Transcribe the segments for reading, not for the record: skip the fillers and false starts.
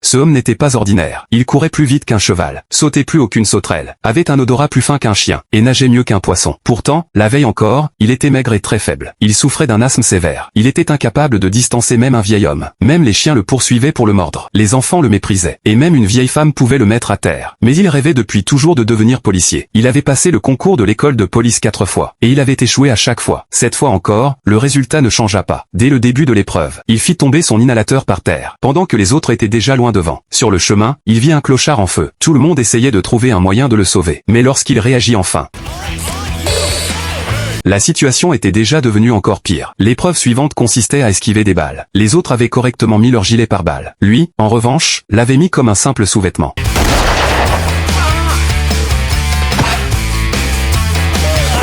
Ce homme n'était pas ordinaire. Il courait plus vite qu'un cheval, sautait plus aucune sauterelle, avait un odorat plus fin qu'un chien, et nageait mieux qu'un poisson. Pourtant, la veille encore, il était maigre et très faible. Il souffrait d'un asthme sévère. Il était incapable de distancer même un vieil homme. Même les chiens le poursuivaient pour le mordre. Les enfants le méprisaient. Et même une vieille femme pouvait le mettre à terre. Mais il rêvait depuis toujours de devenir policier. Il avait passé le concours de l'école de police 4 fois. Et il avait échoué à chaque fois. Cette fois encore, le résultat ne changea pas. Dès le début de l'épreuve, il fit tomber son inhalateur par terre, pendant que les autres étaient déjà loin devant. Sur le chemin, il vit un clochard en feu. Tout le monde essayait de trouver un moyen de le sauver. Mais lorsqu'il réagit enfin, la situation était déjà devenue encore pire. L'épreuve suivante consistait à esquiver des balles. Les autres avaient correctement mis leur gilet pare-balles. Lui, en revanche, l'avait mis comme un simple sous-vêtement.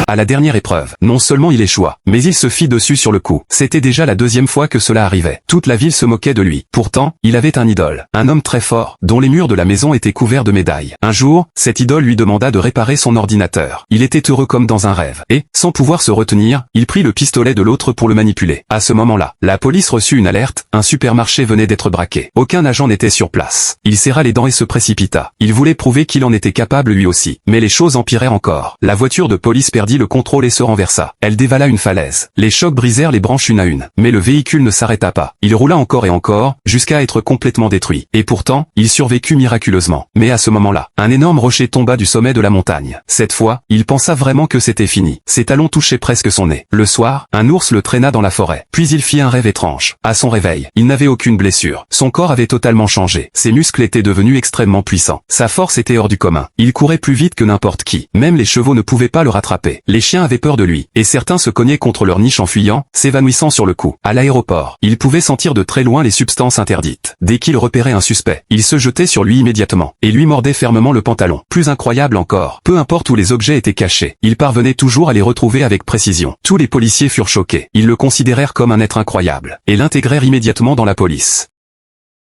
À la dernière épreuve, non seulement il échoua, mais il se fit dessus sur le coup. C'était déjà la deuxième fois que cela arrivait. Toute la ville se moquait de lui. Pourtant, il avait un idole, un homme très fort, dont les murs de la maison étaient couverts de médailles. Un jour, cette idole lui demanda de réparer son ordinateur. Il était heureux comme dans un rêve, et, sans pouvoir se retenir, il prit le pistolet de l'autre pour le manipuler. À ce moment-là, la police reçut une alerte, un supermarché venait d'être braqué. Aucun agent n'était sur place. Il serra les dents et se précipita. Il voulait prouver qu'il en était capable lui aussi. Mais les choses empirèrent encore. La voiture de police perdit le contrôle et se renversa. Elle dévala une falaise. Les chocs brisèrent les branches une à une. Mais le véhicule ne s'arrêta pas. Il roula encore et encore, jusqu'à être complètement détruit. Et pourtant, il survécut miraculeusement. Mais à ce moment-là, un énorme rocher tomba du sommet de la montagne. Cette fois, il pensa vraiment que c'était fini. Ses talons touchaient presque son nez. Le soir, un ours le traîna dans la forêt. Puis il fit un rêve étrange. À son réveil, il n'avait aucune blessure. Son corps avait totalement changé. Ses muscles étaient devenus extrêmement puissants. Sa force était hors du commun. Il courait plus vite que n'importe qui. Même les chevaux ne pouvaient pas le rattraper. Les chiens avaient peur de lui, et certains se cognaient contre leur niche en fuyant, s'évanouissant sur le coup. À l'aéroport, il pouvait sentir de très loin les substances interdites. Dès qu'il repérait un suspect, il se jetait sur lui immédiatement, et lui mordait fermement le pantalon. Plus incroyable encore, peu importe où les objets étaient cachés, il parvenait toujours à les retrouver avec précision. Tous les policiers furent choqués. Ils le considérèrent comme un être incroyable, et l'intégrèrent immédiatement dans la police.